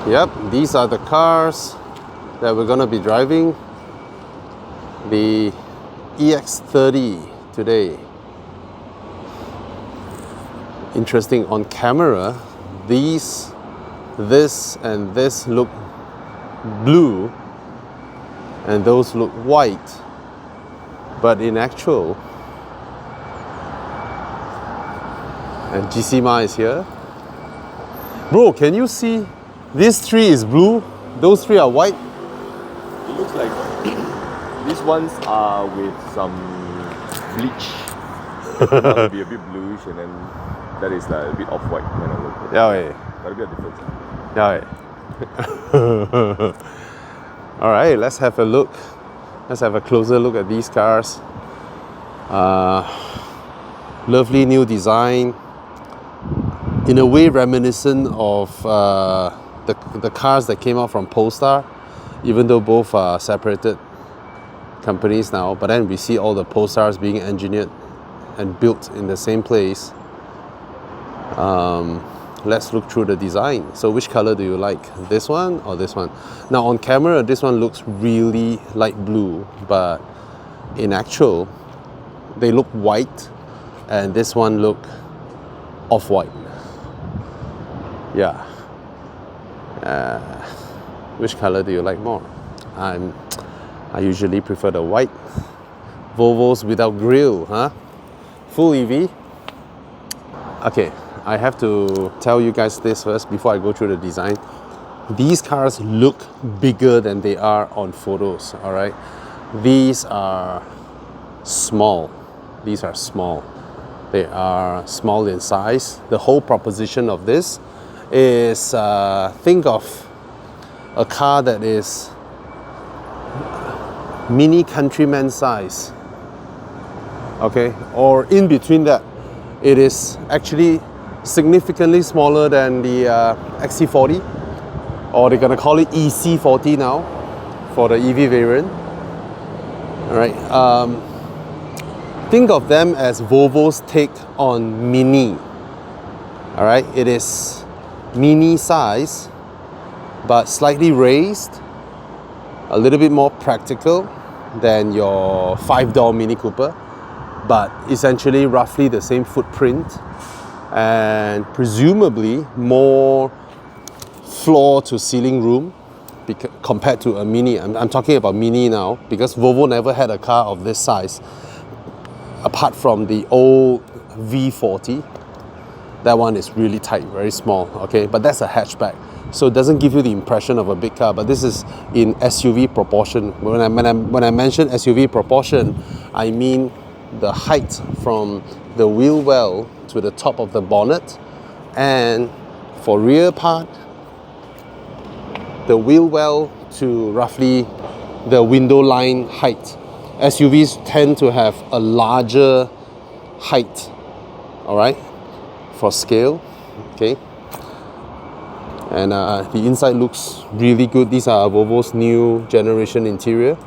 Yep, these are the cars that we're gonna be driving. The EX30 today. Interesting, on camera, this and this look blue and those look white. But in actual, and GCMA is here. Bro, can you see? This tree is blue, those three are white. It looks like these ones are with some bleach. That will be a bit bluish, and then that is like a bit off-white kind of look. Yeah, Got a bit of difference. yeah. All right, let's have a look. Let's have a closer look at these cars. Lovely new design. In a way reminiscent of the cars that came out from Polestar, even though both are separated companies now, but then we see all the Polestars being engineered and built in the same place. Let's look through the design. So which color do you like? This one or this one? Now on camera, this one looks really light blue, but in actual, they look white, and this one look off-white. Yeah. Which color do you like more? I usually prefer the white. Volvos without grille, huh? Full EV. Okay, I have to tell you guys this first before I go through the design. These cars look bigger than they are on photos, all right? These are small. These are small. They are small in size. The whole proposition of this is think of a car that is mini Countryman size, okay, or in between that. It is actually significantly smaller than the XC40, or they're gonna call it EC40 now for the EV variant. All right, think of them as Volvo's take on Mini. All right, it is Mini size, but slightly raised, a little bit more practical than your 5-door Mini Cooper, but essentially roughly the same footprint, and presumably more floor to ceiling room compared to a Mini. I'm talking about Mini now, because Volvo never had a car of this size apart from the old V40. That one is really tight, very small, okay? But that's a hatchback, so it doesn't give you the impression of a big car, but this is in SUV proportion. When I mention SUV proportion, I mean the height from the wheel well to the top of the bonnet, and for rear part, the wheel well to roughly the window line height. SUVs tend to have a larger height, all right, for scale, okay? And the inside looks really good. These are Volvo's new generation interior.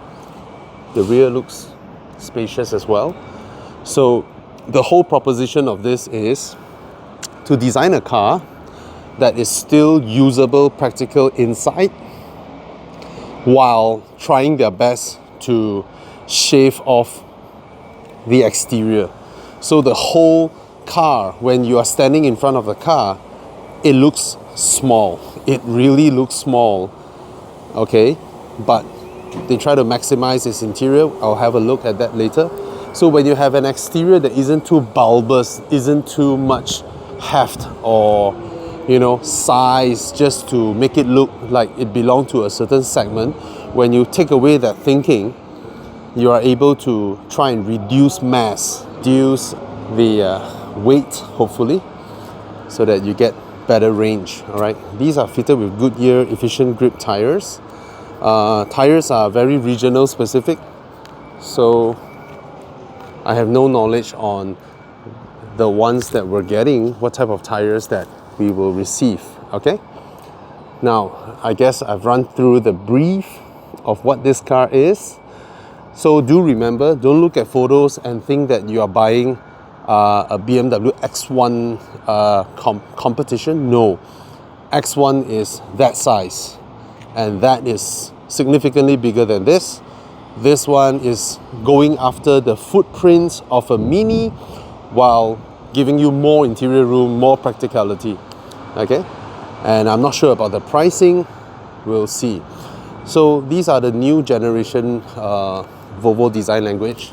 The rear looks spacious as well. So the whole proposition of this is to design a car that is still usable, practical inside, while trying their best to shave off the exterior. So the whole car, when you are standing in front of the car, it looks small. It really looks small, okay? But they try to maximize its interior. I'll have a look at that later. So when you have an exterior that isn't too bulbous, isn't too much heft or, you know, size just to make it look like it belongs to a certain segment, when you take away that thinking, you are able to try and reduce mass, reduce the weight, hopefully, so that you get better range. All right, these are fitted with Goodyear efficient grip tires. Tires are very regional specific, so I have no knowledge on the ones that we're getting, what type of tires that we will receive. Okay, now I guess I've run through the brief of what this car is. So do remember, don't look at photos and think that you are buying a BMW X1 competition. No, X1 is that size, and that is significantly bigger than this. This one is going after the footprints of a Mini while giving you more interior room, more practicality. Okay, and I'm not sure about the pricing, we'll see. So these are the new generation Volvo design language.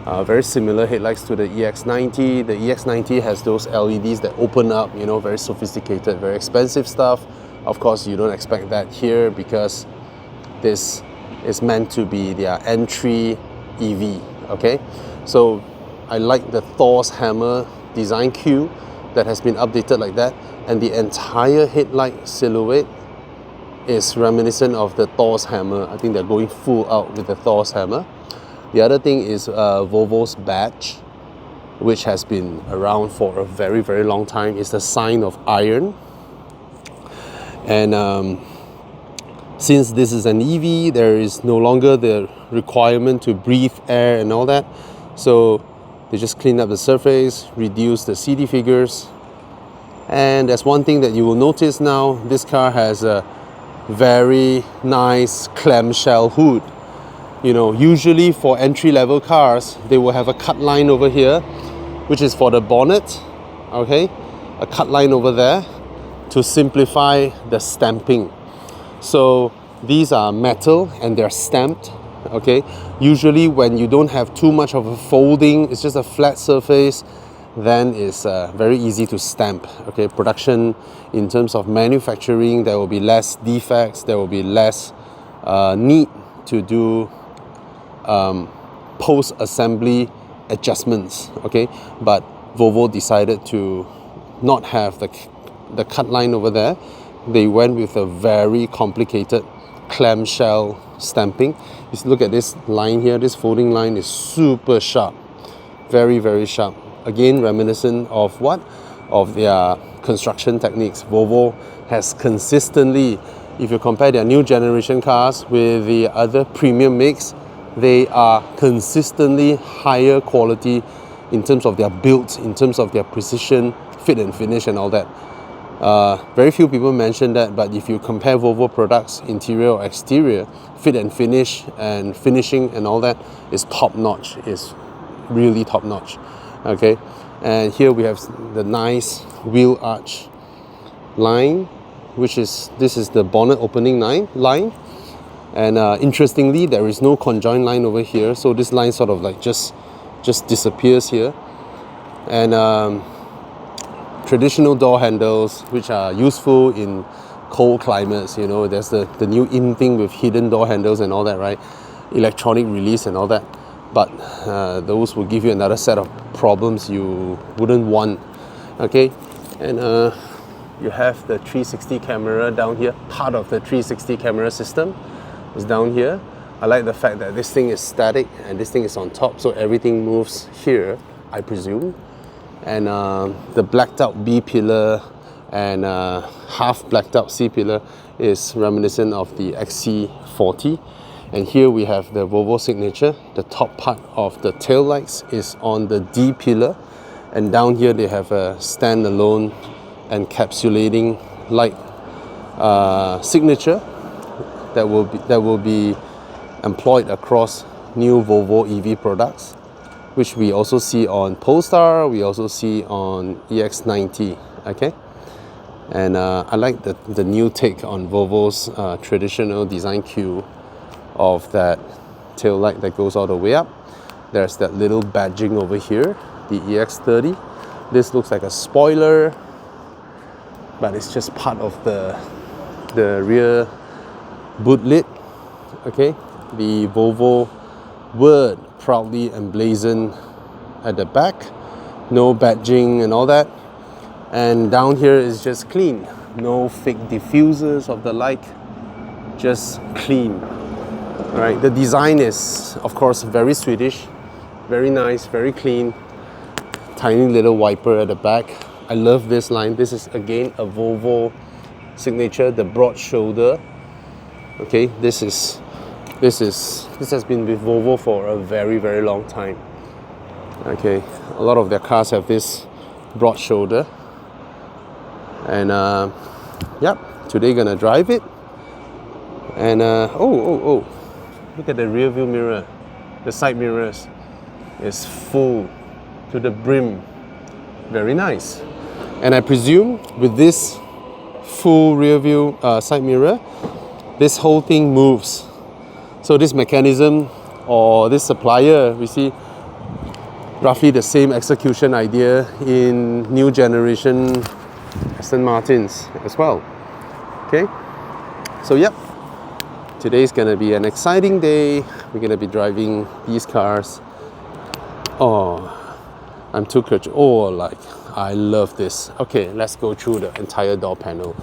Very similar headlights to the EX90. The EX90 has those LEDs that open up, you know, very sophisticated, very expensive stuff. Of course, you don't expect that here because this is meant to be their entry EV, okay? So I like the Thor's hammer design cue that has been updated like that, and the entire headlight silhouette is reminiscent of the Thor's hammer. I think they're going full out with the Thor's hammer. The other thing is Volvo's badge, which has been around for a very, very long time. It's the sign of iron. And since this is an EV, there is no longer the requirement to breathe air and all that. So they just clean up the surface, reduce the CD figures. And there's one thing that you will notice now. This car has a very nice clamshell hood. You know, usually for entry-level cars, they will have a cut line over here, which is for the bonnet, okay? A cut line over there to simplify the stamping. So these are metal and they're stamped, okay? Usually when you don't have too much of a folding, it's just a flat surface, then it's very easy to stamp, okay? Production, in terms of manufacturing, there will be less defects, there will be less need to do post-assembly adjustments, okay? But Volvo decided to not have the cut line over there. They went with a very complicated clamshell stamping. Just look at this line here. This folding line is super sharp, very, very sharp. Again, reminiscent of what? Of their construction techniques. Volvo has consistently, if you compare their new generation cars with the other premium makes, they are consistently higher quality in terms of their build, in terms of their precision, fit and finish and all that. Very few people mention that, but if you compare Volvo products, interior or exterior, fit and finish and finishing and all that is top notch, is really top notch. Okay, and here we have the nice wheel arch line, which is, this is the bonnet opening line. And interestingly, there is no conjoint line over here, so this line sort of like just disappears here. And traditional door handles, which are useful in cold climates, you know, there's the new in thing with hidden door handles and all that, right? Electronic release and all that. But those will give you another set of problems you wouldn't want, okay? And you have the 360 camera down here. Part of the 360 camera system is down here. I like the fact that this thing is static and this thing is on top, so everything moves here, I presume. And the blacked out B pillar and half blacked out C pillar is reminiscent of the XC40. And here we have the Volvo signature. The top part of the tail lights is on the D pillar, and down here they have a standalone encapsulating light signature that will be employed across new Volvo EV products, which we also see on Polestar, we also see on EX90, okay? And I like the new take on Volvo's traditional design cue of that tail light that goes all the way up. There's that little badging over here, the EX30. This looks like a spoiler, but it's just part of the rear boot lid, okay? The Volvo word proudly emblazoned at the back, no badging and all that. And down here is just clean, no fake diffusers of the like, just clean. All right, the design is of course very Swedish, very nice, very clean. Tiny little wiper at the back. I love this line. This is again a Volvo signature, the broad shoulder. Okay, this has been with Volvo for a very, very long time. Okay, a lot of their cars have this broad shoulder, and yep, today gonna drive it. And oh, look at the rear view mirror. The side mirrors is full to the brim. Very nice. And I presume with this full rear view side mirror, this whole thing moves. So this mechanism or this supplier, we see roughly the same execution idea in new generation Aston Martins as well. Okay, so yep, today's gonna be an exciting day. We're gonna be driving these cars. Oh, I'm too curious. Oh, like, I love this. Okay, let's go through the entire door panel.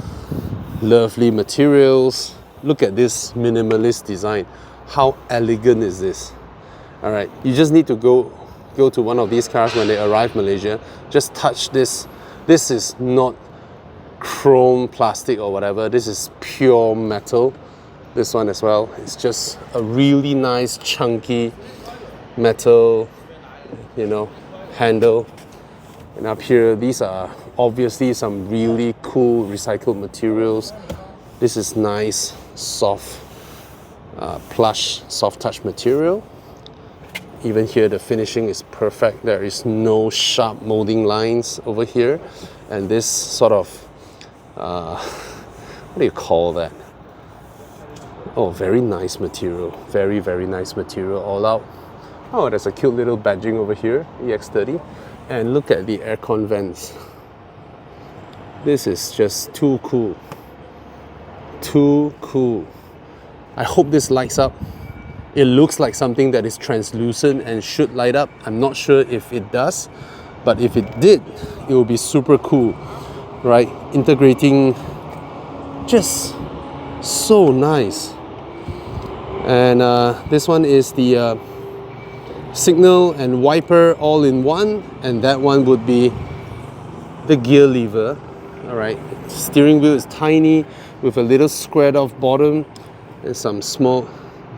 Lovely materials. Look at this minimalist design. How elegant is this? All right, you just need to go to one of these cars when they arrive Malaysia. Just touch this. This is not chrome plastic or whatever. This is pure metal. This one as well. It's just a really nice chunky metal, you know, handle. And up here, these are obviously some really cool recycled materials. This is nice, soft, plush, soft touch material. Even here, the finishing is perfect. There is no sharp molding lines over here. And this sort of, what do you call that? Oh, very nice material. Very, very nice material all out. Oh, there's a cute little badging over here, EX30. And look at the aircon vents. This is just too cool. Too cool. I hope this lights up. It looks like something that is translucent and should light up. I'm not sure if it does, but if it did, it would be super cool, right? Integrating, just so nice. And this one is the signal and wiper all in one, and that one would be the gear lever. All right, steering wheel is tiny with a little squared off bottom and some small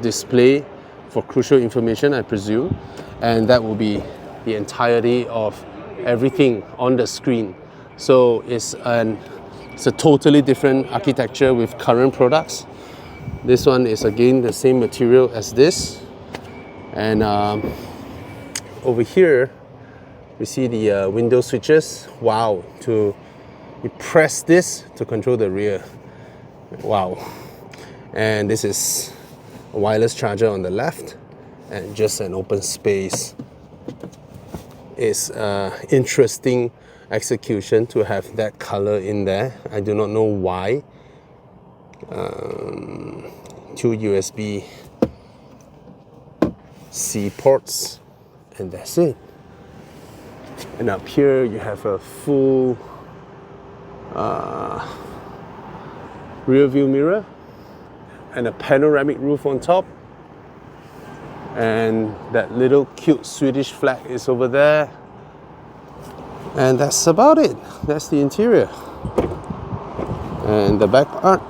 display for crucial information, I presume, and that will be the entirety of everything on the screen. So it's a totally different architecture with current products. This one is again the same material as this, and over here we see the window switches. Wow, you press this to control the rear. Wow. And this is a wireless charger on the left, and just an open space. It's interesting execution to have that color in there. I do not know why. 2 USB-C ports, and that's it. And up here you have a full rear view mirror and a panoramic roof on top, and that little cute Swedish flag is over there, and that's about it. That's the interior. And the back part,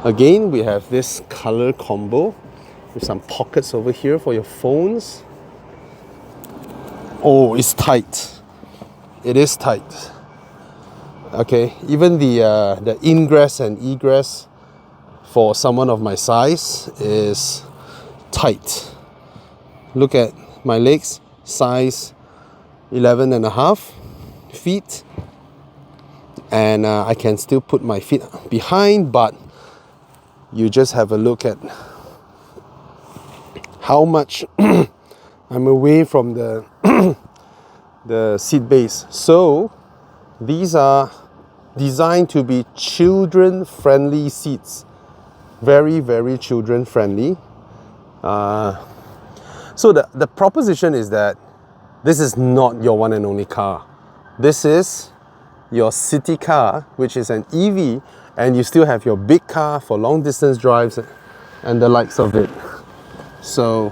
again we have this color combo with some pockets over here for your phones. Oh, it's tight. It is tight. Okay, even the ingress and egress for someone of my size is tight. Look at my legs, size 11.5 feet, and I can still put my feet behind, but you just have a look at how much I'm away from the the seat base. So these are designed to be children-friendly seats. Very, very children-friendly. So the proposition is that this is not your one and only car. This is your city car, which is an EV, and you still have your big car for long distance drives and the likes of it. So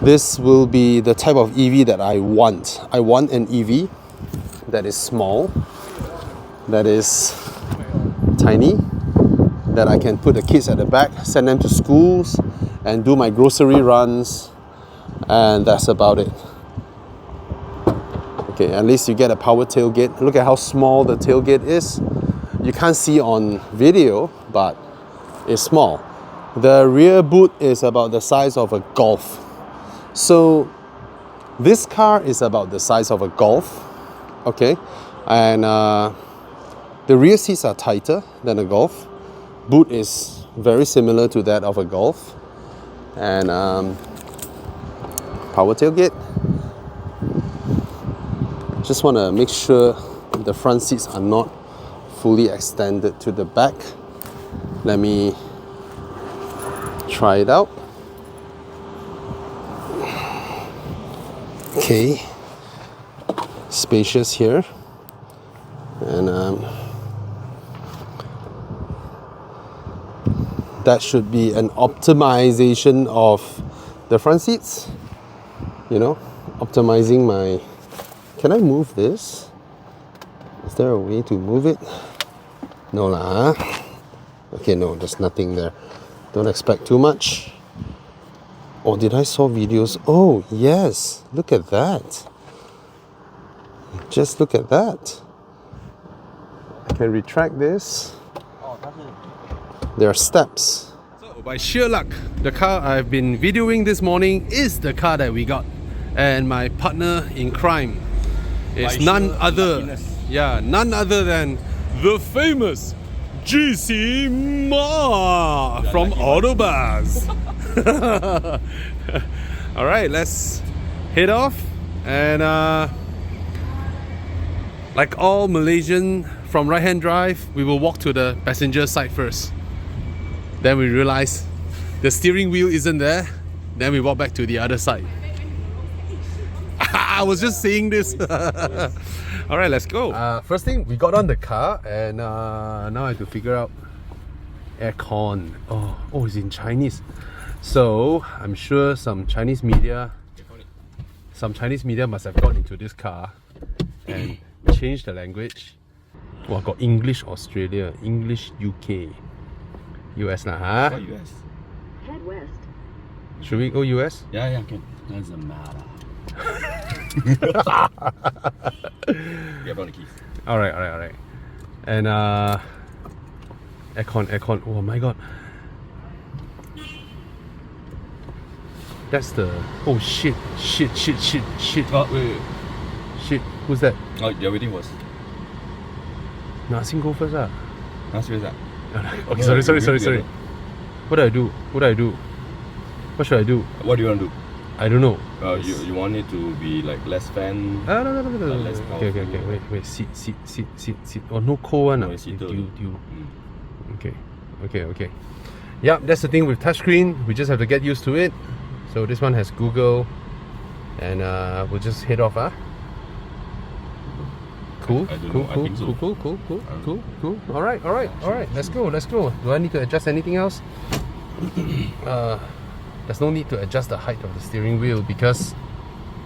this will be the type of EV that I want. I want an EV that is small, that is tiny, that I can put the kids at the back, send them to schools, and do my grocery runs, and that's about it. Okay, at least you get a power tailgate. Look at how small the tailgate is. You can't see on video, but it's small. The rear boot is about the size of a Golf. So this car is about the size of a Golf, okay? And the rear seats are tighter than a Golf. Boot is very similar to that of a Golf. And power tailgate. Just want to make sure the front seats are not fully extended to the back. Let me try it out. Okay, spacious here, and that should be an optimization of the front seats. You know, optimizing my. Can I move this? Is there a way to move it? No lah. Okay, no, there's nothing there. Don't expect too much. Oh, did I saw videos? Oh, yes. Look at that. Just look at that. I can retract this. There are steps. So, by sheer luck, the car I've been videoing this morning is the car that we got. And my partner in crime is none other than the famous GC Ma from Autobus. All right, let's head off. And like all Malaysian from right-hand drive, we will walk to the passenger side first. Then we realize the steering wheel isn't there. Then we walk back to the other side. I was just saying this. All right, let's go. First thing, we got on the car, and now I have to figure out aircon. Oh, it's in Chinese. So I'm sure some Chinese media must have gone into this car and changed the language. Oh, got English Australia, English UK, US lah, huh? What US? Head west. Should we go US? Yeah, okay. Doesn't matter. Yeah, brought the keys. All right. And aircon. Oh my god. That's the. Oh shit. Oh, wait. Shit. Who's that? Oh, you're waiting for us. No, I think go first lah. Serious ah? Okay, sorry. What do I do? What should I do? What do you want to do? I don't know. You want it to be like less fan? No. Less Okay. Wait. Seat. Oh, no cold one. No, seat Okay. Yeah, that's the thing with touchscreen. We just have to get used to it. So this one has Google, and we'll just head off. Cool. All right. Let's go. Do I need to adjust anything else? There's no need to adjust the height of the steering wheel because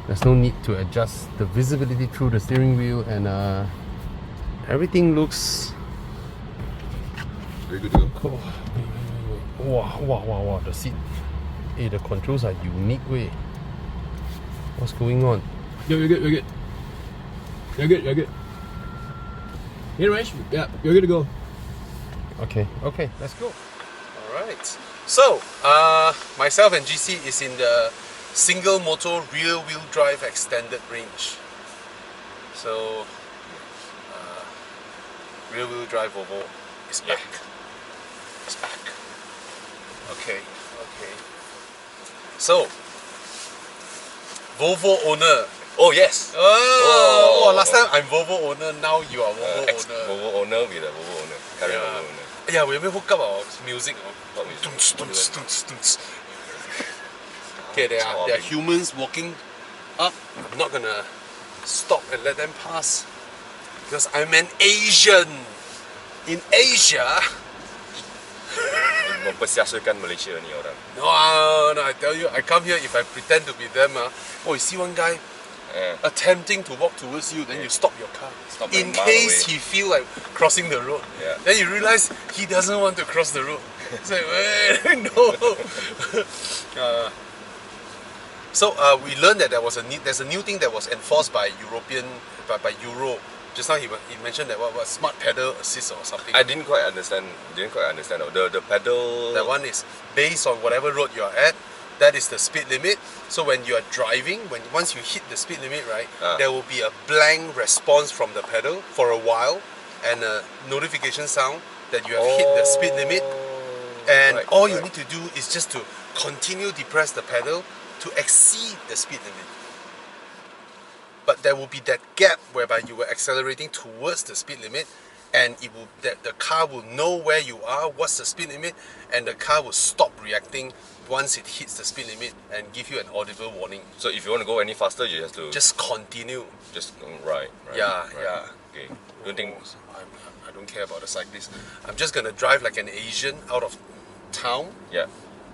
there's no need to adjust the visibility through the steering wheel, and everything looks very good to go. cool. Wow, the seat. Hey, the controls are unique way. What's going on? You're good. Here, Raj. Yeah, you're good to go. Okay, let's go. Alright. So, myself and GC is in the single motor rear wheel drive extended range. So, rear wheel drive Volvo is back. It's back. Okay. So, Volvo owner. Oh yes. Last time I'm Volvo owner, now you are Volvo owner. Volvo owner with a Volvo owner. Current Volvo owner. Yeah, we haven't hooked up our music. What music? Okay, there are humans walking up. I'm not gonna stop and let them pass because I'm an Asian. In Asia. Mempersiasakan Malaysia ni orang. No, I tell you, I come here if I pretend to be them. Oh, you see one guy attempting to walk towards you, then you stop your car. In case he feel like crossing the road. Yeah. Then you realize he doesn't want to cross the road. It's like, wait, no. So we learned that there's a new thing that was enforced by by Euro. Just now he mentioned that what smart pedal assist or something. I didn't quite understand. The pedal. That one is based on whatever road you are at. That is the speed limit. So when you are driving, once you hit the speed limit, right, there will be a blank response from the pedal for a while, and a notification sound that you have hit the speed limit. And all you need to do is just to continue to press the pedal to exceed the speed limit. But there will be that gap whereby you were accelerating towards the speed limit, and the car will know where you are, what's the speed limit, and the car will stop reacting once it hits the speed limit and give you an audible warning. So if you want to go any faster, you have to just continue. Right. Yeah. Okay. Don't think. I don't care about the cyclist. I'm just gonna drive like an Asian out of town. Yeah.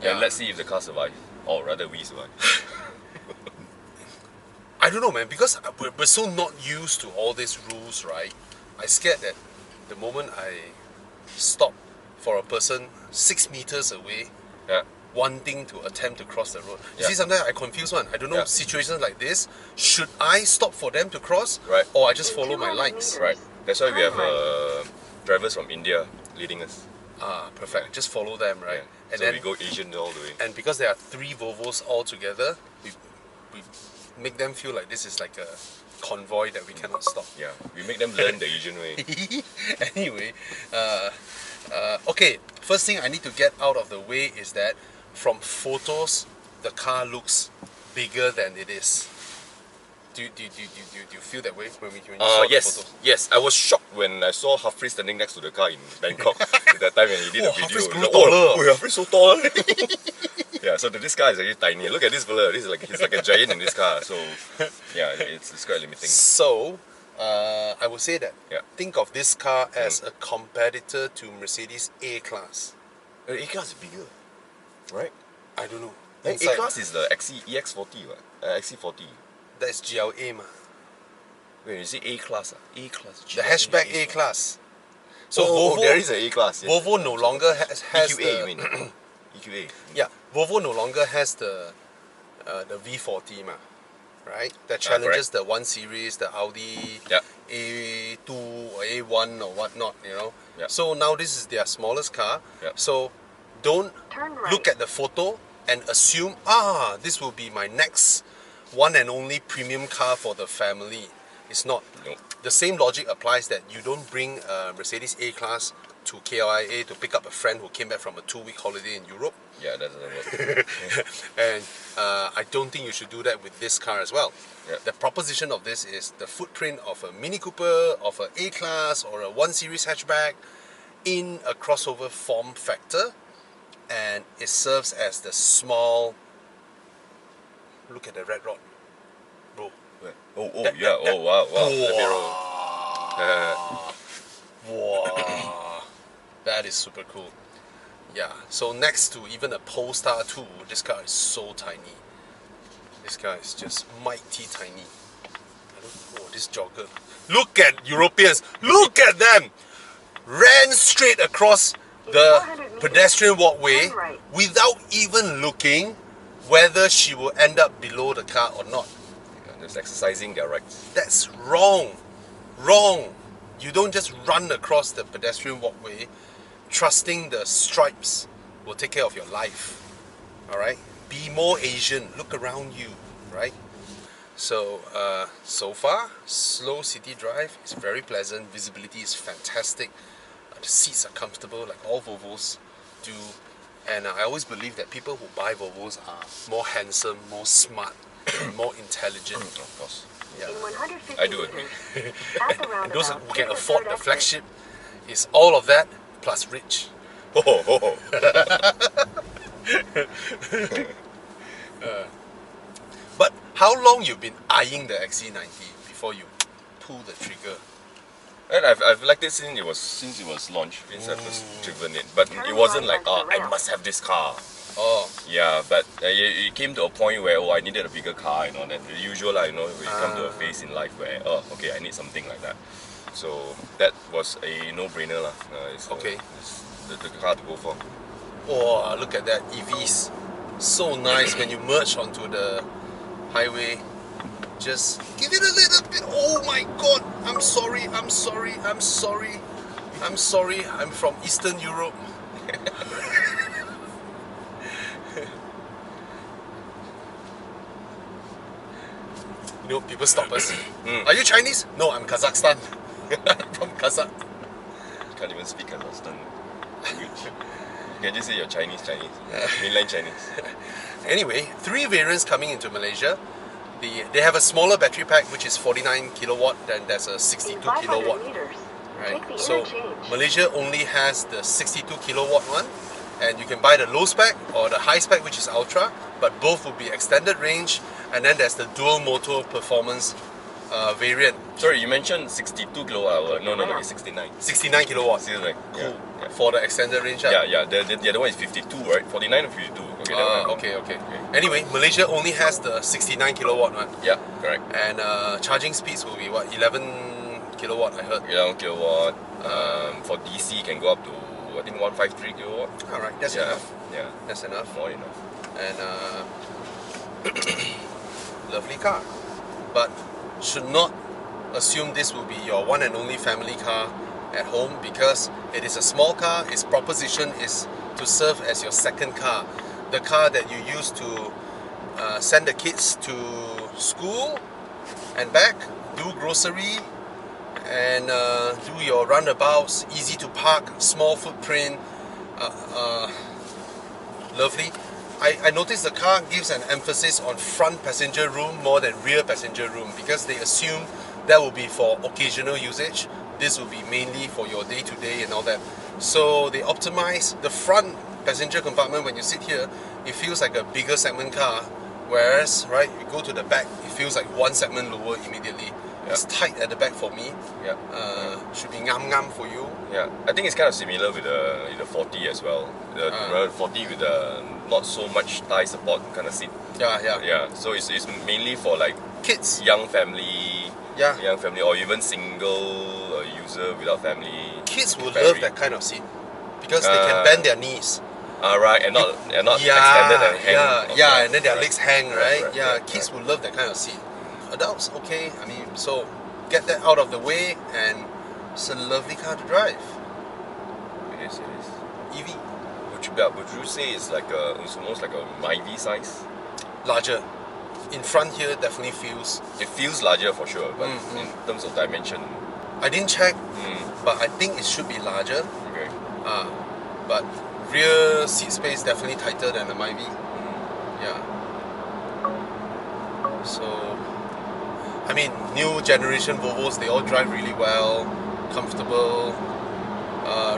And let's see if the car survives, or rather we survive. I don't know, man, because we're so not used to all these rules, right? I scared that the moment I stop for a person 6 meters away, wanting to attempt to cross the road. You see, sometimes I confuse one. I don't know situations like this. Should I stop for them to cross, or I just follow my lights? Right. That's why we have drivers from India leading us. Ah, perfect. Just follow them, right? Yeah. And so then we go Asian all the way. And because there are 3 Volvos all together, we make them feel like this is like a convoy that we cannot stop. Yeah, we make them learn the Asian way. Anyway, okay, first thing I need to get out of the way is that from photos, the car looks bigger than it is. Do you feel that way when you saw the photos? Yes. I was shocked when I saw Humphrey standing next to the car in Bangkok at that time when he did the video. Humphrey's so tall. Yeah, so this car is actually tiny. Look at this fella. He's like a giant in this car. So yeah, it's quite limiting. So I would say that think of this car as a competitor to Mercedes A-Class. A-Class is bigger, right? I don't know. A-Class is the EX40, XC40. That's GLA, ma. Wait, you say A-Class? A-Class. The hatchback A-Class. So Volvo, there is an A-Class. Yes. Volvo no longer has EQA, you mean? EQA. Yeah, Volvo no longer has the V40, ma. Right? That challenges the 1 Series, the Audi A2 or A1 or whatnot, you know. Yeah. So now this is their smallest car. Yeah. So don't look at the photo and assume, this will be my next one and only premium car for the family. It's not. No. The same logic applies that you don't bring a Mercedes A-Class to KLIA to pick up a friend who came back from a 2-week holiday in Europe. Yeah, that doesn't work. And I don't think you should do that with this car as well. Yeah. The proposition of this is the footprint of a Mini Cooper, of an A-Class or a 1 Series hatchback in a crossover form factor, and it serves as the small. Look at the red rod, bro. Wow. Wow, that is super cool. Yeah, so next to even a Polestar 2, this car is so tiny. This car is just mighty tiny. This jogger. Look at Europeans. Look at them. Ran straight across the pedestrian walkway without even looking whether she will end up below the car or not. Just exercising their rights. That's wrong. Wrong. You don't just run across the pedestrian walkway trusting the stripes will take care of your life. Alright? Be more Asian. Look around you. Right? So, so far, slow city drive is very pleasant. Visibility is fantastic. The seats are comfortable like all Volvos do. And I always believe that people who buy Volvos are more handsome, more smart, and more intelligent. Of course. Yeah. I do agree. And those who can afford the flagship is all of that plus rich. But how long you've been eyeing the XC90 before you pull the trigger? And I've liked it since it was launched, since I first driven it. But it wasn't like, I must have this car. Oh. Yeah, but it came to a point where I needed a bigger car, and the usual, when you come to a phase in life where I need something like that. So that was a no-brainer lah. It's the car to go for. Oh, look at that EVs! So nice when you merge onto the highway, just give it a little bit. Oh my god, I'm sorry, I'm sorry, I'm sorry, I'm sorry, I'm from Eastern Europe. You know, people stop us. Are you Chinese? No, I'm Kazakhstan. From Kazakh. Can't even speak Kazakhstan language. You can just say you're Chinese, mainland Chinese. Anyway, 3 variants coming into Malaysia. They have a smaller battery pack, which is 49 kilowatt, then there's a 62 kilowatt. Right? So Malaysia only has the 62 kilowatt one, and you can buy the low spec or the high spec, which is ultra, but both will be extended range. And then there's the dual motor performance variant. Sorry, you mentioned 62 kilowatt hour. No, it's 69. 69 kilowatts. 69. Cool. Yeah. For the extended range. Yeah. The other one is 52, right? 49 or 52? Okay, okay. Anyway, Malaysia only has the 69 kilowatt one. Yeah, correct. And charging speeds will be what? 11 kilowatt, I heard. 11 kilowatt. For DC, you can go up to, I think, 153 kilowatt. Alright, that's enough. Yeah. That's enough. More enough. And lovely car. But should not assume this will be your one and only family car at home, because it is a small car. Its proposition is to serve as your second car, the car that you use to send the kids to school and back, do grocery, and do your roundabouts, easy to park, small footprint, lovely. I noticed the car gives an emphasis on front passenger room more than rear passenger room, because they assume that will be for occasional usage. This will be mainly for your day-to-day and all that. So they optimize the front passenger compartment. When you sit here, it feels like a bigger segment car, whereas right, you go to the back, it feels like one segment lower immediately. Yeah. It's tight at the back for me. Yeah. Should be ngam for you. Yeah, I think it's kind of similar with the 40 as well. The 40 with the not so much thigh support kind of seat. Yeah. So it's mainly for like kids, young family. Yeah. Young family, or even single user without family. Kids will love that kind of seat because they can bend their knees. Right, and not extended and hang. Yeah, and then their legs hang, right? Kids will love that kind of seat. Adults, okay. I mean, so get that out of the way, and it's a lovely car to drive. It is. EV. Would you say it's like it's almost like a Myvi size? Larger. In front here, definitely feels. It feels larger for sure, but in terms of dimension, I didn't check, but I think it should be larger. Okay. But rear seat space definitely tighter than the Myvi. Yeah. So, I mean, new generation Volvos, they all drive really well, comfortable.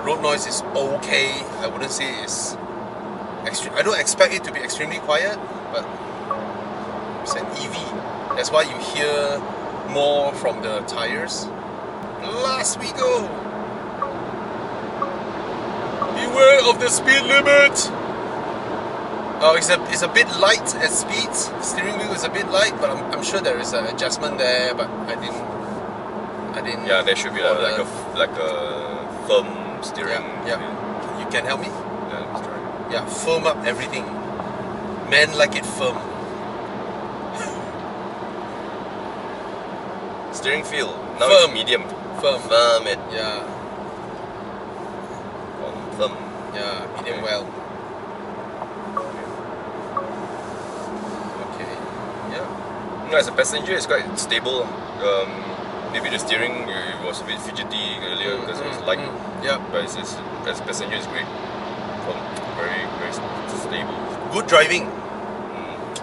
Road noise is okay. I wouldn't say it's extreme. I don't expect it to be extremely quiet, but it's an EV. That's why you hear more from the tires. Last we go. Beware of the speed limit. Oh, it's a bit light at speeds. The steering wheel is a bit light, but I'm sure there is an adjustment there. But I didn't. Yeah, there should be like a firm steering. Yeah. You can help me. Yeah, let's try. Yeah, firm up everything. Men like it firm. Steering feel now firm. It's medium. Firm it. Yeah. Firm. Yeah, medium well. Okay. Yeah. No, as a passenger, it's quite stable. Maybe the steering was a bit fidgety earlier because it was light. Yeah. But as a passenger, it's great. Very, very stable. Good driving.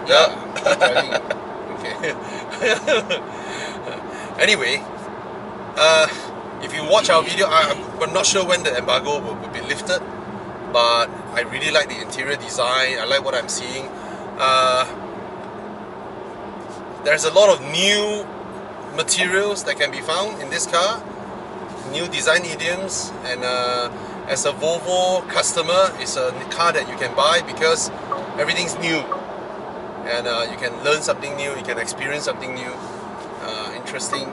Yeah. Good driving. Okay. Anyway, if you watch our video, I'm not sure when the embargo will be lifted, but I really like the interior design. I like what I'm seeing. There's a lot of new materials that can be found in this car, new design idioms, and as a Volvo customer, it's a car that you can buy because everything's new, and you can learn something new, you can experience something new, interesting.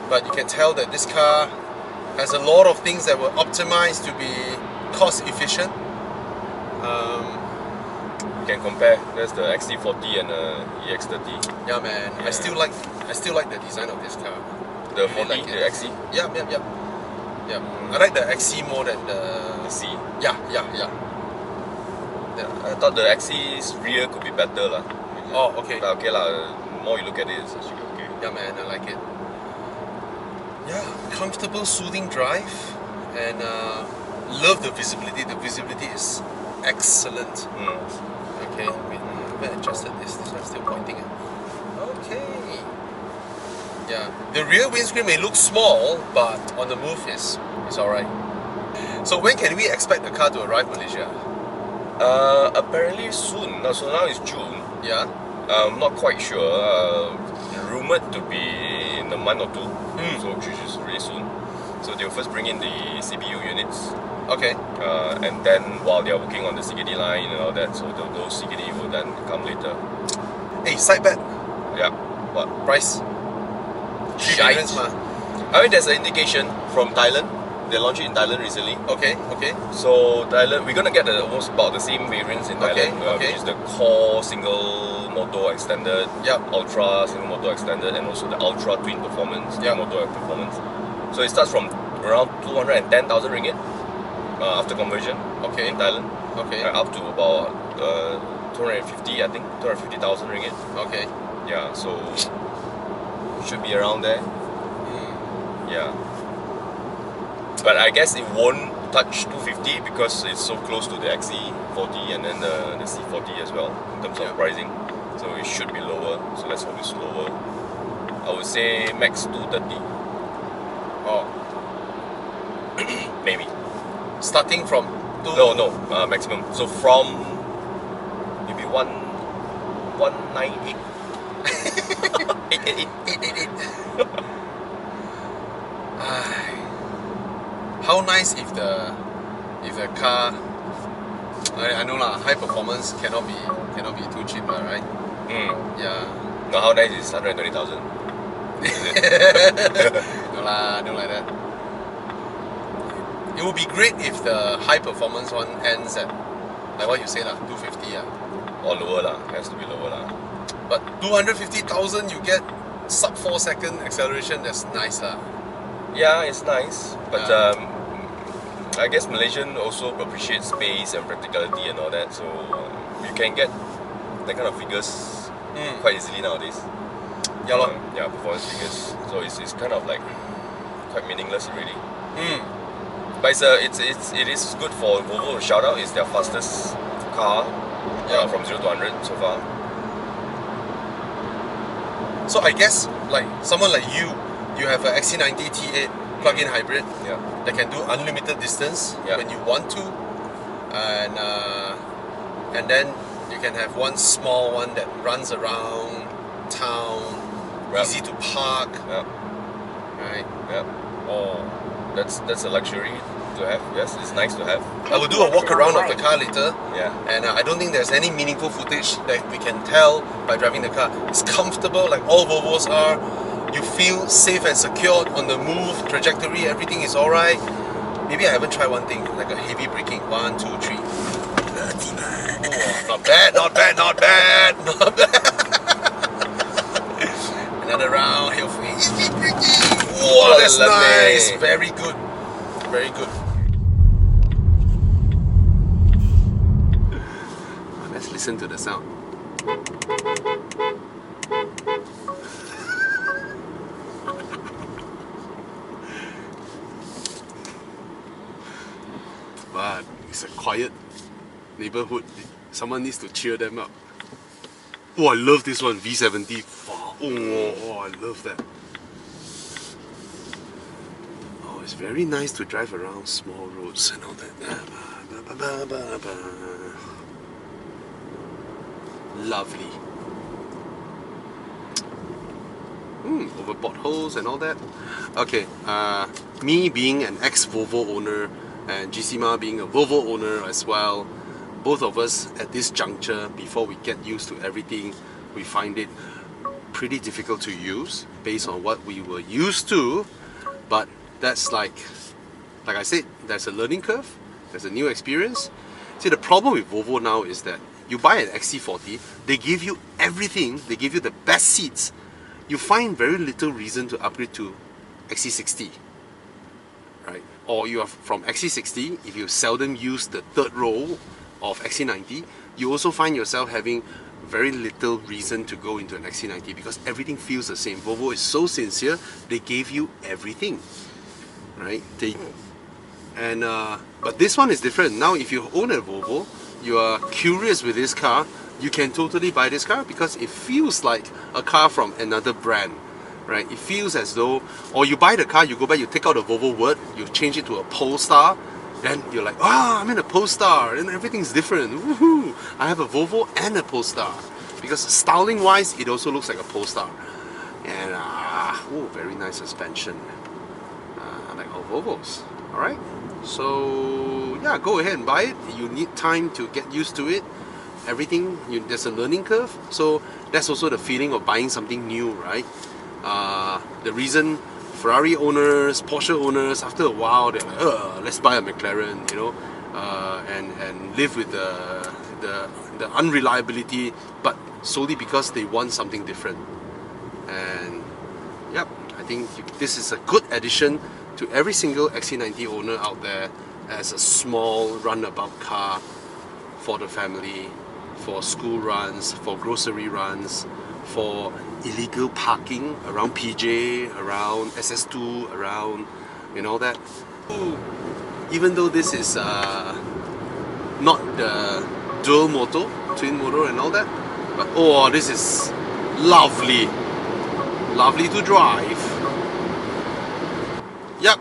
But you can tell that this car has a lot of things that were optimized to be cost efficient. can compare. There's the XC40 and EX30. Yeah, man. Yeah. I still like the design of this car. The Really 40, like the it. XC. Yeah. I like the XC more than the C. Yeah. I thought the XC's rear could be better lah. Oh, okay. But okay lah. The more you look at it, it's actually okay. Yeah, man, I like it. Yeah, comfortable, soothing drive, and love the visibility. The visibility is excellent. Okay, wait, I haven't adjusted this. This one's still pointing. Okay. Yeah, the rear windscreen may look small, but on the move it's alright. So when can we expect the car to arrive Malaysia? Apparently soon. So now it's June. Yeah. I'm not quite sure. Rumored to be in a month or two, so which is really soon. So they'll first bring in the CPU units, Okay. and then while they're working on the CKD line and all that, so those CKD will then come later. Hey, side bet. Yeah. What? Price. Shite. Variants, ma. I mean, there's an indication from Thailand. They launched it in Thailand recently. Okay. So Thailand, we're gonna get almost about the same variants in Thailand, which is the core single motor extended, ultra single motor extended, and also the ultra twin performance, motor performance. So it starts from around 210,000 ringgit after conversion. Okay. In Thailand. Okay. Up to about 250, I think, 250,000 ringgit. Okay. Yeah. So should be around there. Yeah. But I guess it won't touch 250 because it's so close to the XC40 and then the C40 as well in terms of pricing. So it should be lower. So let's hope it's lower. I would say max 230. Oh. Maybe. Starting from No, maximum. So from maybe 198. 888. How nice if the car, I know lah, high performance cannot be too cheap lah, right? Yeah. Now how nice is 120,000? No lah, don't like that. It would be great if the high performance one ends at, like what you say lah, 250 Or lower lah, has to be lower lah. But 250,000 you get sub 4 second acceleration, that's nice lah. Yeah, it's nice, but I guess Malaysian also appreciates space and practicality and all that, so you can get that kind of figures quite easily nowadays. Yeah, lor. Yeah, performance figures. So it's kind of like quite meaningless already. But it is good for Volvo to shout out. It's their fastest car from 0 to 100 so far. So I guess like someone like you have an XC90 T8 plug-in hybrid that can do unlimited distance when you want to, and then you can have one small one that runs around town, easy to park, right? Oh, that's a luxury to have. Yes, it's nice to have. I will do a walk around of the car later, and I don't think there's any meaningful footage that we can tell by driving the car. It's comfortable, like all Volvos are. You feel safe and secured on the move, trajectory, everything is alright. Maybe I haven't tried one thing, like a heavy braking. 1, 2, 3. Not bad. Another round, heavy braking. Whoa, that's nice. Very good. Let's listen to the sound. But it's a quiet neighborhood. Someone needs to cheer them up. Oh, I love this one, V70. Oh, I love that. Oh, it's very nice to drive around small roads and all that. Lovely. Over potholes and all that. Okay, me being an ex-Volvo owner and GCMA being a Volvo owner as well, both of us at this juncture, before we get used to everything, we find it pretty difficult to use based on what we were used to. But that's like I said, there's a learning curve, there's a new experience. See, the problem with Volvo now is that you buy an XC40, they give you everything, they give you the best seats. You find very little reason to upgrade to XC60, right? Or you are from XC60, if you seldom use the third row of XC90, you also find yourself having very little reason to go into an XC90 because everything feels the same. Volvo is so sincere, they gave you everything, right? But this one is different. Now if you own a Volvo, you are curious with this car, you can totally buy this car because it feels like a car from another brand, right? It feels as though, or you buy the car, you go back, you take out the Volvo word, you change it to a Polestar, then you're like, I'm in a Polestar and everything's different. Woohoo! I have a Volvo and a Polestar because styling wise, it also looks like a Polestar. And very nice suspension. I like all Volvos. All right. So yeah, go ahead and buy it. You need time to get used to it. Everything, there's a learning curve. So that's also the feeling of buying something new, right? The reason Ferrari owners, Porsche owners, after a while, they're like, let's buy a McLaren, you know, and live with the unreliability, but solely because they want something different. And yep, I think this is a good addition to every single XC90 owner out there as a small runabout car for the family, for school runs, for grocery runs, for illegal parking around PJ, around SS2, around, you know, that. Even though this is not the dual motor, twin motor and all that, but this is lovely to drive. Yep,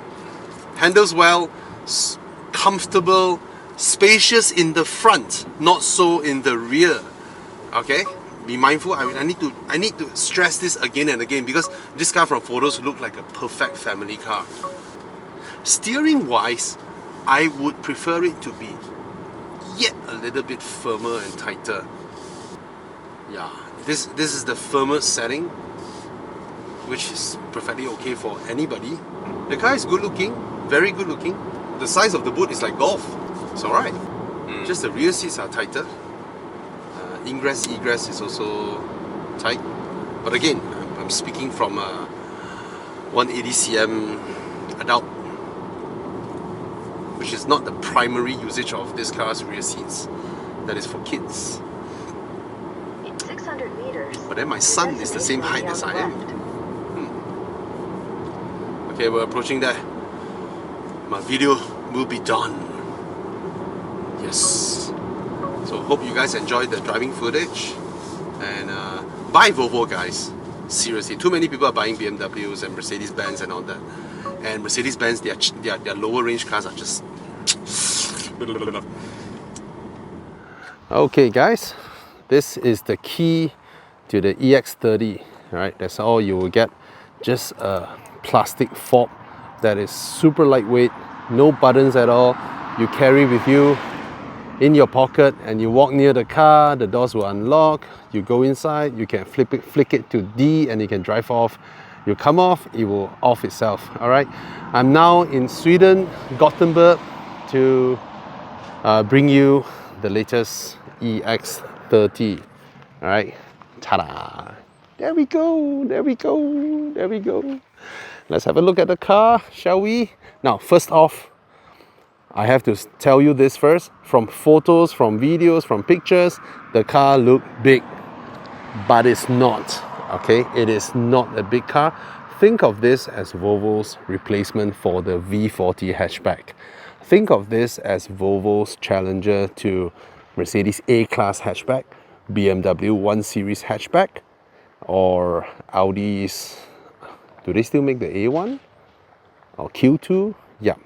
handles well, comfortable, spacious in the front, not so in the rear. Okay, be mindful. I need to stress this again and again because this car from photos looked like a perfect family car. Steering wise, I would prefer it to be yet a little bit firmer and tighter. Yeah, this is the firmest setting, which is perfectly okay for anybody. The car is good looking, very good looking. The size of the boot is like golf. It's alright. Just the rear seats are tighter. Ingress, egress is also tight. But again, I'm speaking from a 180 cm adult, which is not the primary usage of this car's rear seats. That is for kids. 600 meters. But then my son is the same height as I am. Okay, we're approaching there. My video will be done. Yes. So hope you guys enjoyed the driving footage. And buy Volvo, guys. Seriously, too many people are buying BMWs and Mercedes-Benz and all that. And Mercedes-Benz, their lower range cars are just... Okay guys, this is the key to the EX30. Alright, that's all you will get. Just a plastic fob that is super lightweight, no buttons at all. You carry with you in your pocket and you walk near the car, the doors will unlock, you go inside, you can flick it to D and you can drive off. You come off, it will off itself. Alright, I'm now in Sweden, Gothenburg, to bring you the latest EX30. Alright, ta-da! There we go, there we go, there we go. Let's have a look at the car, shall we? Now, first off, I have to tell you this first. From photos, from videos, from pictures, the car looked big, but it's not. Okay, it is not a big car. Think of this as Volvo's replacement for the V40 hatchback. Think of this as Volvo's challenger to Mercedes A-Class hatchback, BMW 1 Series hatchback, or Audi's, do they still make the A1? Or Q2? Yeah,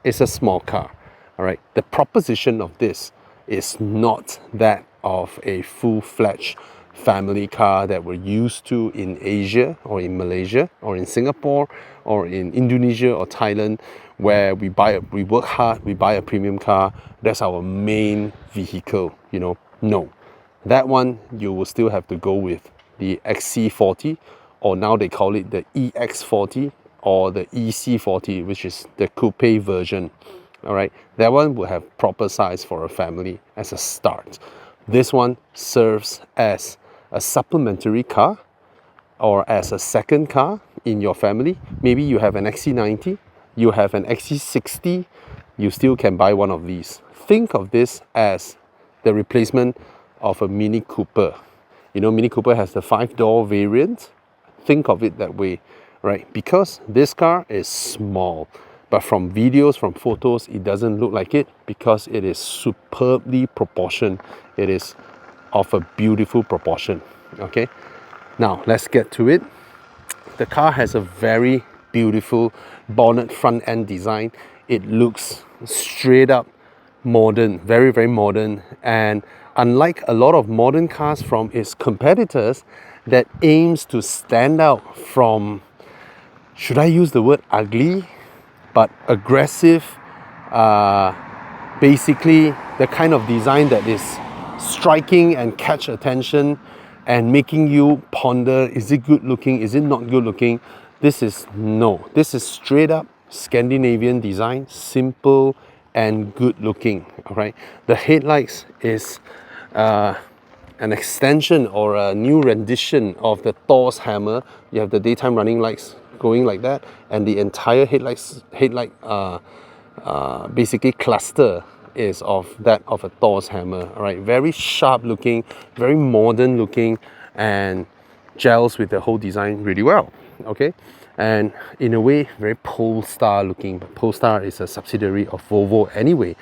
it's a small car. All right, the proposition of this is not that of a full-fledged family car that we're used to in Asia or in Malaysia or in Singapore or in Indonesia or Thailand, where we work hard, we buy a premium car, that's our main vehicle, you know. No, that one you will still have to go with the XC40, or now they call it the EX40 or the EC40, which is the coupe version. All right, that one will have proper size for a family as a start. This one serves as a supplementary car or as a second car in your family. Maybe you have an XC90, you have an XC60, you still can buy one of these. Think of this as the replacement of a Mini Cooper. You know, Mini Cooper has the 5-door variant. Think of it that way, right? Because this car is small, but from videos, from photos, it doesn't look like it because it is superbly proportioned. It is of a beautiful proportion, okay? Now, let's get to it. The car has a very beautiful bonnet front end design. It looks straight up modern, very, very modern. And unlike a lot of modern cars from its competitors that aims to stand out from, should I use the word ugly, but aggressive, basically the kind of design that is striking and catch attention and making you ponder, is it good looking, is it not good looking? This is straight up Scandinavian design, simple and good looking. All right, the headlights is an extension or a new rendition of the Thor's hammer. You have the daytime running lights going like that, and the entire headlight basically cluster is of that of a Thor's hammer. All right, very sharp looking, very modern looking, and gels with the whole design really well. Okay, and in a way very Polestar looking. Polestar is a subsidiary of Volvo anyway.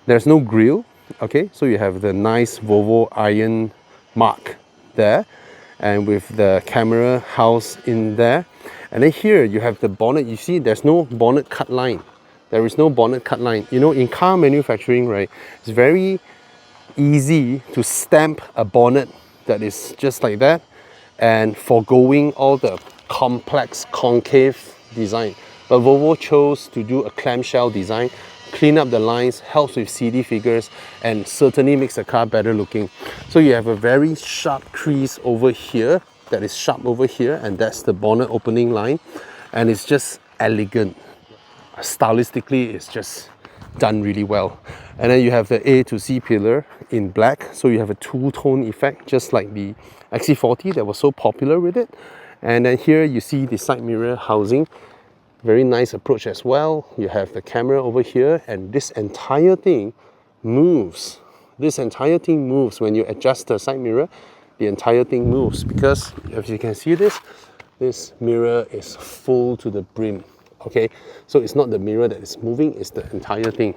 There's no grille. Okay, so you have the nice Volvo iron mark there, and with the camera house in there. And then here you have the bonnet. You see there's no bonnet cut line. There is no bonnet cut line. You know, in car manufacturing, right, it's very easy to stamp a bonnet that is just like that and foregoing all the complex concave design. But Volvo chose to do a clamshell design, clean up the lines, helps with CD figures, and certainly makes the car better looking. So you have a very sharp crease over here, that is sharp over here, and that's the bonnet opening line, and it's just elegant. Stylistically, it's just done really well. And then you have the A to C pillar in black, so you have a two-tone effect, just like the XC40 that was so popular with it. And then here you see the side mirror housing, very nice approach as well. You have the camera over here, and this entire thing moves. This entire thing moves when you adjust the side mirror. The entire thing moves because, if you can see this mirror is full to the brim. Okay, so it's not the mirror that is moving, it's the entire thing.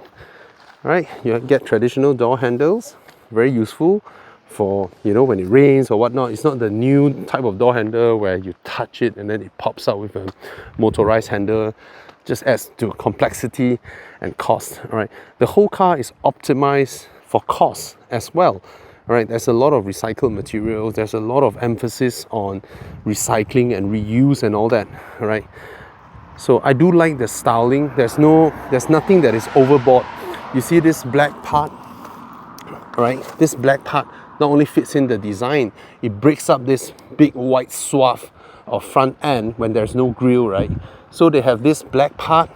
All right, you get traditional door handles, very useful for, you know, when it rains or whatnot. It's not the new type of door handle where you touch it and then it pops out with a motorized handle. Just adds to complexity and cost. All right, the whole car is optimized for cost as well. All right, there's a lot of recycled materials. There's a lot of emphasis on recycling and reuse and all that. All right. So I do like the styling. There's nothing that is overboard. You see this black part, right? This black part not only fits in the design, it breaks up this big white swath of front end when there's no grille, right? So they have this black part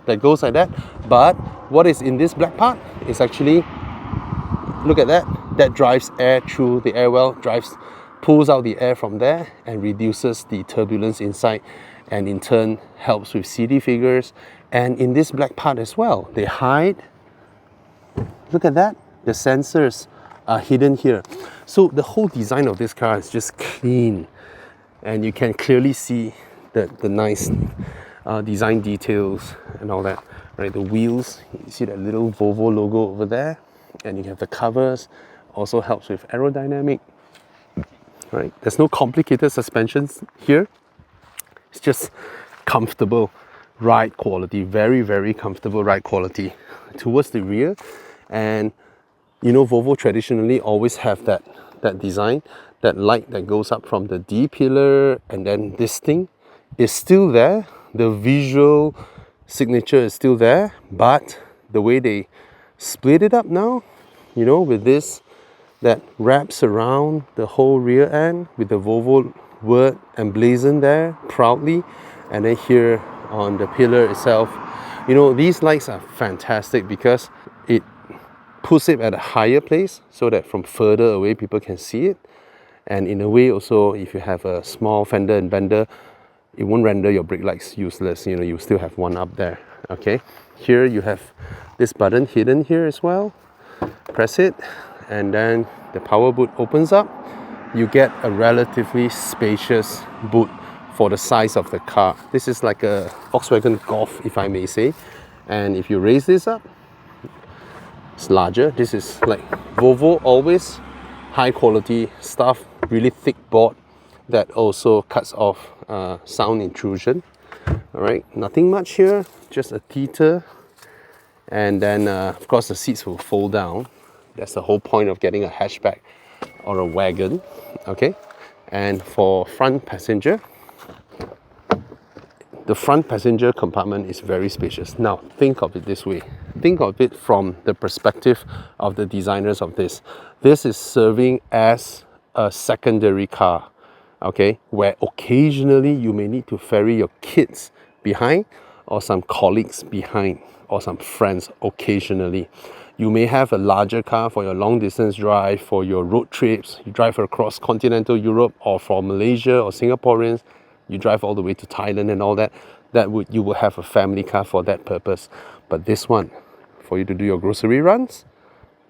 that goes like that. But what is in this black part is actually, look at that. That drives air through the air well, pulls out the air from there and reduces the turbulence inside, and in turn helps with CD figures. And in this black part as well, they hide, look at that, the sensors are hidden here. So the whole design of this car is just clean, and you can clearly see the nice design details and all that, right? The wheels, you see that little Volvo logo over there, and you have the covers, also helps with aerodynamic, right? There's no complicated suspensions here. It's just comfortable ride quality, very, very comfortable ride quality. Towards the rear, and you know, Volvo traditionally always have that design, that light that goes up from the D pillar, and then this thing is still there. The visual signature is still there, but the way they split it up now, you know, with this that wraps around the whole rear end with the Volvo word emblazoned there proudly, and then here on the pillar itself, you know, these lights are fantastic because it puts it at a higher place so that from further away people can see it. And in a way also, if you have a small fender and bender, it won't render your brake lights useless. You know, you still have one up there. Okay, here you have this button hidden here as well. Press it, and then the power boot opens up. You get a relatively spacious boot for the size of the car. This is like a Volkswagen Golf, if I may say. And if you raise this up, it's larger. This is like Volvo, always high quality stuff, really thick board that also cuts off sound intrusion. All right, nothing much here, just a heater. And then of course the seats will fold down. That's the whole point of getting a hatchback or a wagon. Okay, and for front passenger, the front passenger compartment is very spacious. Now think of it this way. Think of it from the perspective of the designers of this. This is serving as a secondary car, okay, where occasionally you may need to ferry your kids behind, or some colleagues behind, or some friends occasionally. You may have a larger car for your long distance drive, for your road trips. You drive across continental Europe, or for Malaysia or Singaporeans, you drive all the way to Thailand and all that. You will have a family car for that purpose. But this one, for you to do your grocery runs,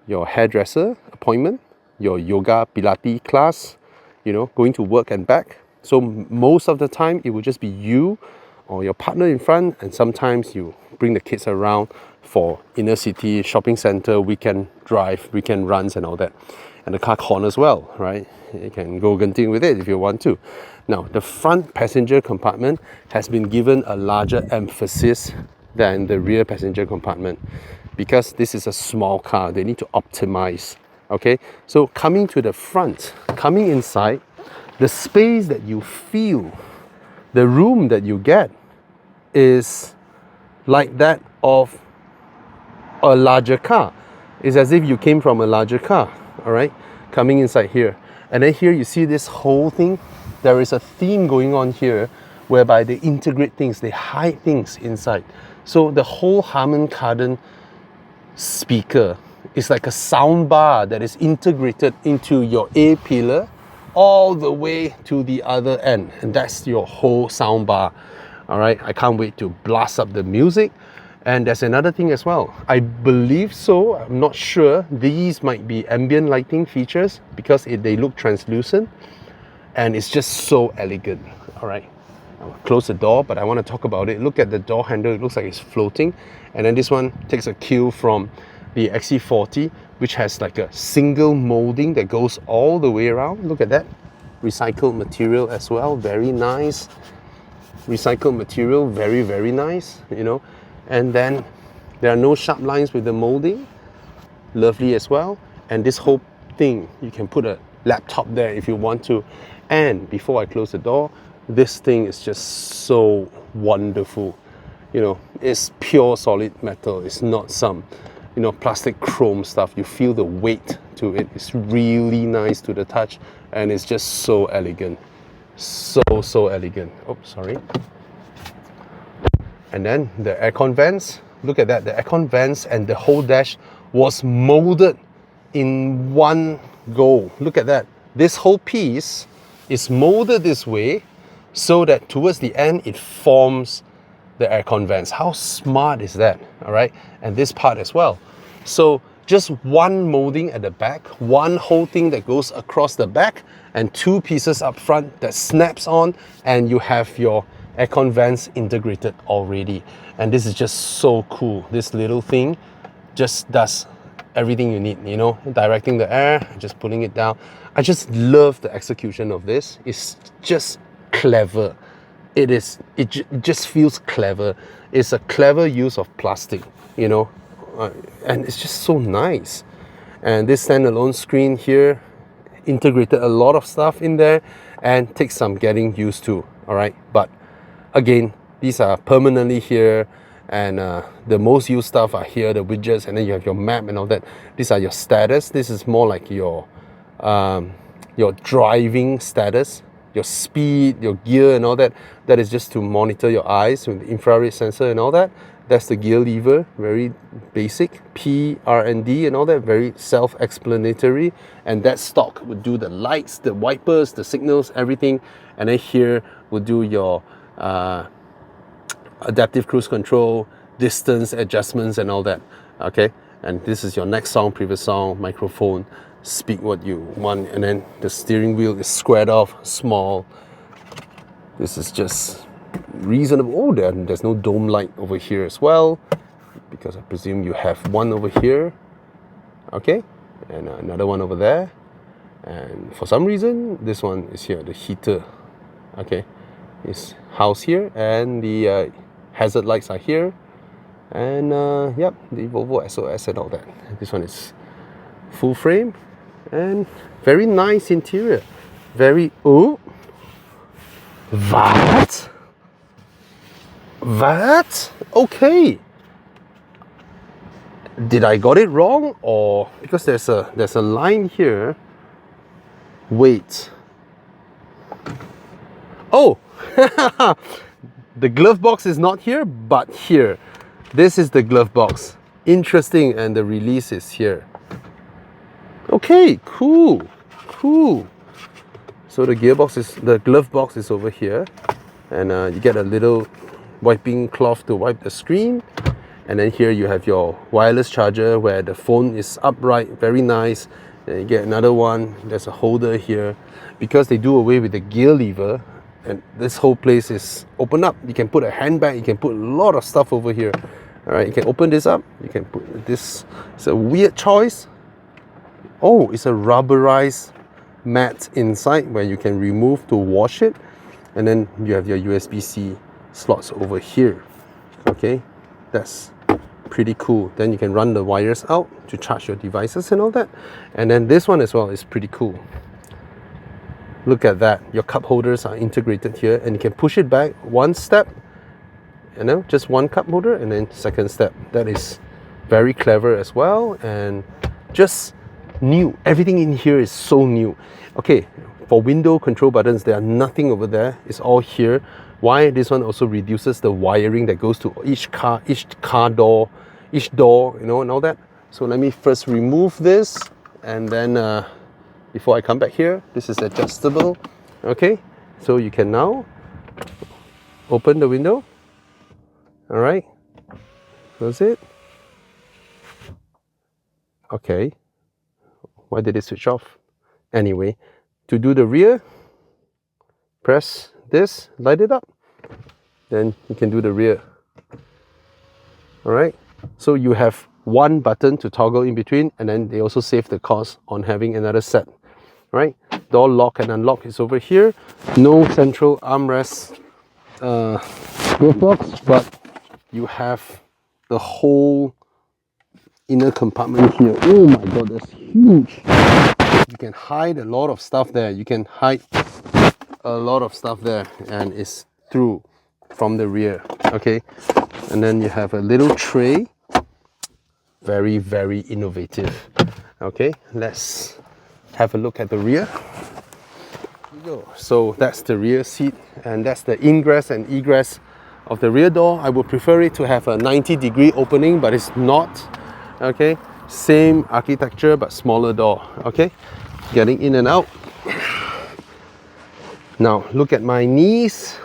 your hairdresser appointment, your yoga Pilates class, you know, going to work and back. So most of the time it will just be you or your partner in front, and sometimes you bring the kids around for inner city, shopping center, weekend drive, weekend runs and all that. And the car corners well, right? You can go Genting with it if you want to. Now, the front passenger compartment has been given a larger emphasis than the rear passenger compartment because this is a small car. They need to optimize. Okay, so coming to the front, coming inside, the space that you feel, the room that you get is like that of a larger car. It's as if you came from a larger car, all right, coming inside here. And then here you see this whole thing. There is a theme going on here whereby they integrate things, they hide things inside. So the whole Harman Kardon speaker is like a sound bar that is integrated into your A-pillar all the way to the other end. And that's your whole sound bar. All right, I can't wait to blast up the music. And there's another thing as well. I believe so, I'm not sure. These might be ambient lighting features because they look translucent. And it's just so elegant. All right, I'll close the door, but I want to talk about it. Look at the door handle, it looks like it's floating. And then this one takes a cue from the XC40, which has like a single molding that goes all the way around. Look at that. Recycled material as well, very nice. Recycled material, very, very nice, you know. And then there are no sharp lines with the molding. Lovely as well. And this whole thing, you can put a laptop there if you want to. And before I close the door, this thing is just so wonderful. You know, it's pure solid metal. It's not some, you know, plastic chrome stuff. You feel the weight to it. It's really nice to the touch, and it's just so elegant. So elegant. Oh, sorry. And then the aircon vents. Look at that. The aircon vents and the whole dash was molded in one go. Look at that. This whole piece is molded this way so that towards the end it forms the aircon vents. How smart is that? All right, and this part as well. So just one molding at the back, one whole thing that goes across the back, and two pieces up front that snaps on, and you have your aircon vents integrated already. And this is just so cool. This little thing just does everything you need, you know, directing the air, just pulling it down. I just love the execution of this. It's just clever. It just feels clever. It's a clever use of plastic, you know, and it's just so nice. And this standalone screen here integrated a lot of stuff in there and takes some getting used to, all right? But again, these are permanently here, and the most used stuff are here, the widgets, and then you have your map and all that. These are your status. This is more like your driving status. your speed, your gear and all that. That is just to monitor your eyes with the infrared sensor and all that. That's the gear lever, very basic. P, R and D and all that, very self-explanatory. And that stock would do the lights, the wipers, the signals, everything. And then here would do your adaptive cruise control, distance adjustments and all that. Okay, and this is your next song, previous song, microphone, speak what you want. And then the steering wheel is squared off, small. This is just reasonable. Oh, there's no dome light over here as well, because I presume you have one over here. Okay, and another one over there. And for some reason, this one is here, the heater. Okay, is housed here, and the hazard lights are here. And yep, the Volvo SOS and all that. This one is full frame and very nice interior. Very, oh, what? Okay. Did I got it wrong, or because there's a line here? Wait. Oh, the glove box is not here, but here. This is the glove box. Interesting, and the release is here. Okay, cool. So the glove box is over here, and you get a little wiping cloth to wipe the screen. And then here you have your wireless charger where the phone is upright, very nice. And you get another one. There's a holder here, because they do away with the gear lever. And this whole place is open up. You can put a handbag, you can put a lot of stuff over here. All right, you can open this up. You can put this. It's a weird choice. Oh, it's a rubberized mat inside where you can remove to wash it. And then you have your USB-C slots over here. Okay, that's pretty cool. Then you can run the wires out to charge your devices and all that. And then this one as well is pretty cool. Look at that. Your cup holders are integrated here, and you can push it back one step, just one cup holder, and then second step. That is very clever as well, and just new. Everything in here is so new. Okay, for window control buttons, there are nothing over there. It's all here. Why? This one also reduces the wiring that goes to each door, and all that. So let me first remove this, and then before I come back here, this is adjustable. Okay, so you can now open the window. All right, close it. Okay, why did it switch off? Anyway, to do the rear, press this, light it up, then you can do the rear. All right, so you have one button to toggle in between, and then they also save the cost on having another set. Right, door lock and unlock is over here. No central armrest glove box, but you have the whole inner compartment here. Oh my god, that's huge. You can hide a lot of stuff there. And it's through from the rear. Okay, and then you have a little tray. Very, very innovative. Okay, let's have a look at the rear. Here we go. So that's the rear seat, and that's the ingress and egress of the rear door. I would prefer it to have a 90-degree opening, but it's not. Okay, same architecture but smaller door. Okay, getting in and out. Now look at my knees.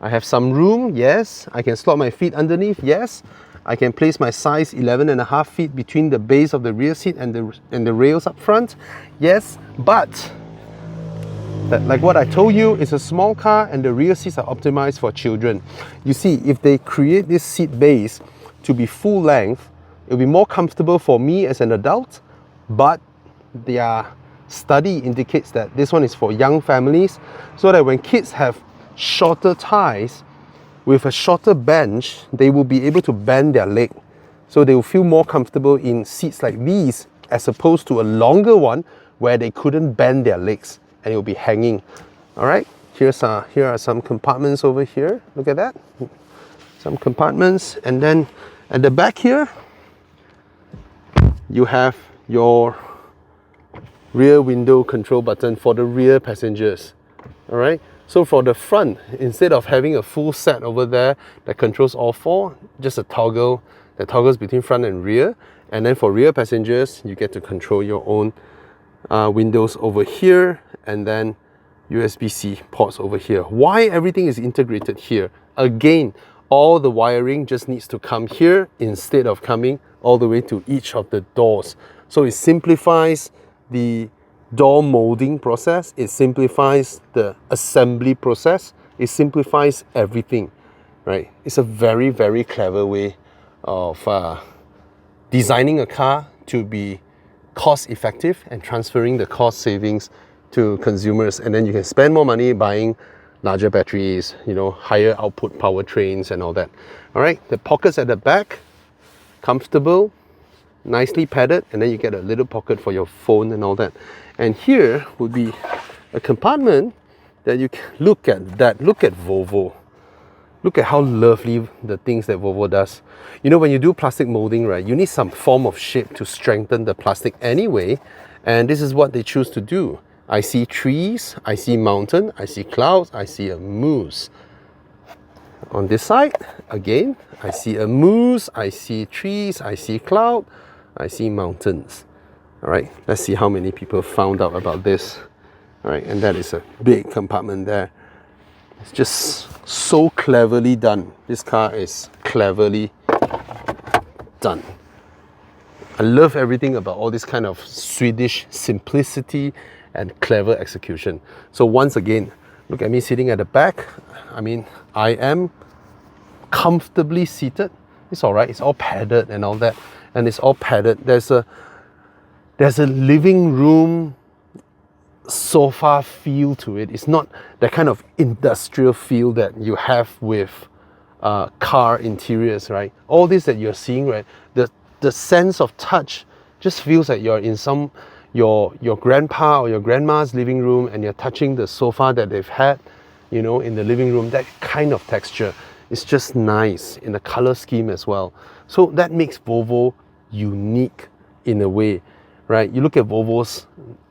I have some room. Yes, I can slot my feet underneath. Yes, I can place my size 11.5 feet between the base of the rear seat and the rails up front. Yes, but like what I told you, it's a small car and the rear seats are optimized for children. You see, if they create this seat base to be full length, it'll be more comfortable for me as an adult, but their study indicates that this one is for young families, so that when kids have shorter thighs, with a shorter bench, they will be able to bend their leg. So they will feel more comfortable in seats like these, as opposed to a longer one where they couldn't bend their legs and it will be hanging. All right, here are some compartments over here. Look at that. Some compartments. And then at the back here, you have your rear window control button for the rear passengers. All right. So for the front, instead of having a full set over there that controls all four, just a toggle that toggles between front and rear. And then for rear passengers, you get to control your own windows over here, and then USB-C ports over here. Why everything is integrated here? Again, all the wiring just needs to come here instead of coming all the way to each of the doors. So it simplifies the door molding process, it simplifies the assembly process, it simplifies everything, right? It's a very, very clever way of designing a car to be cost effective and transferring the cost savings to consumers, and then you can spend more money buying larger batteries, you know, higher output powertrains and all that. All right, the pockets at the back, comfortable, nicely padded, and then you get a little pocket for your phone and all that. And here would be a compartment that you can look at that. Look at Volvo. Look at how lovely the things that Volvo does. You know, when you do plastic molding, right, you need some form of shape to strengthen the plastic anyway, and this is what they choose to do. I see trees, I see mountain, I see clouds, I see a moose. On this side, again, I see a moose, I see trees, I see cloud, I see mountains. All right, let's see how many people found out about this. All right, and that is a big compartment there. It's just so cleverly done. This car is cleverly done. I love everything about all this kind of Swedish simplicity and clever execution. So once again, look at me sitting at the back. I mean, I am comfortably seated. It's all right. It's all padded and all that, and it's all padded. There's a living room sofa feel to it. It's not that kind of industrial feel that you have with car interiors, right? All this that you're seeing, right? The sense of touch just feels like you're in your grandpa or your grandma's living room, and you're touching the sofa that they've had, you know, in the living room. That kind of texture is just nice in the color scheme as well. So that makes Volvo unique in a way, right? You look at Volvo's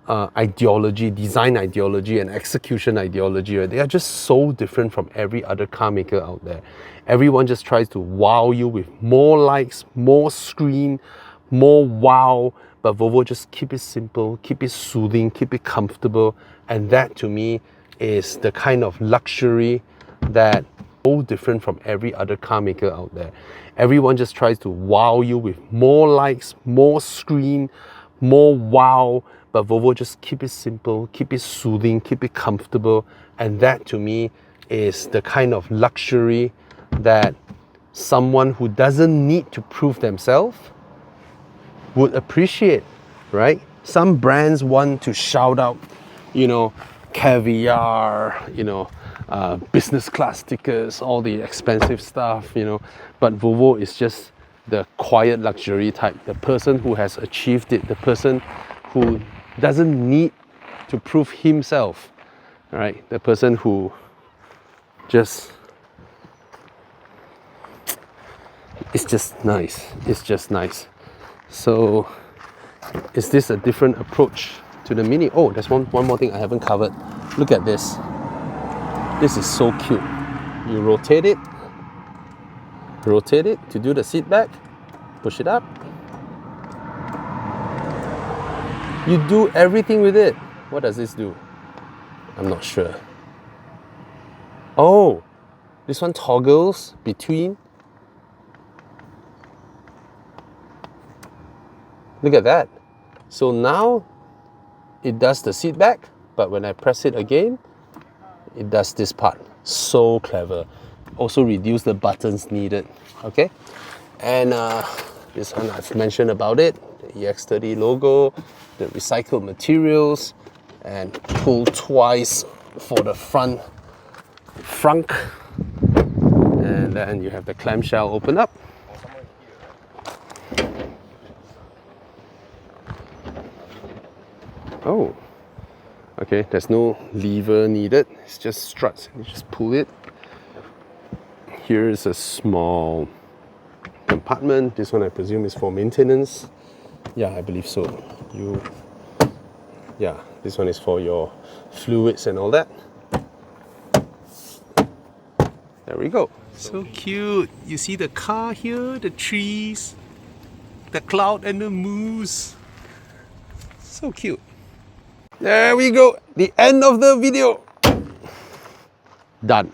ideology, design ideology and execution ideology, right? They are just so different from every other car maker out there. Everyone just tries to wow you with more lights, more screen, more wow, but Volvo just keep it simple, keep it soothing, keep it comfortable, and that to me is the kind of luxury that is so different from every other car maker out there. Everyone just tries to wow you with more lights, more screen, more wow, but Volvo just keep it simple, keep it soothing, keep it comfortable, and that to me is the kind of luxury that someone who doesn't need to prove themselves would appreciate, right? Some brands want to shout out, you know, caviar, you know, business class stickers, all the expensive stuff, you know, but Volvo is just the quiet luxury type, the person who has achieved it, the person who doesn't need to prove himself, right? The person who just, it's just nice, it's just nice. So is this a different approach to the Mini? Oh, there's one more thing I haven't covered. Look at this. This is so cute. You rotate it to do the seat back, push it up. You do everything with it. What does this do? I'm not sure. Oh, this one toggles between. Look at that. So now it does the seat back, but when I press it again, it does this part. So clever. Also reduce the buttons needed. Okay, and this one I've mentioned about it, the EX30 logo, the recycled materials, and pull twice for the front, and then you have the clamshell open up. Oh, okay, there's no lever needed, it's just struts. You just pull it. Here's a small compartment. This one I presume is for maintenance. Yeah, I believe so. Yeah, this one is for your fluids and all that. There we go. So cute. You see the car here, the trees, the cloud and the moose. So cute. There we go. The end of the video. Done.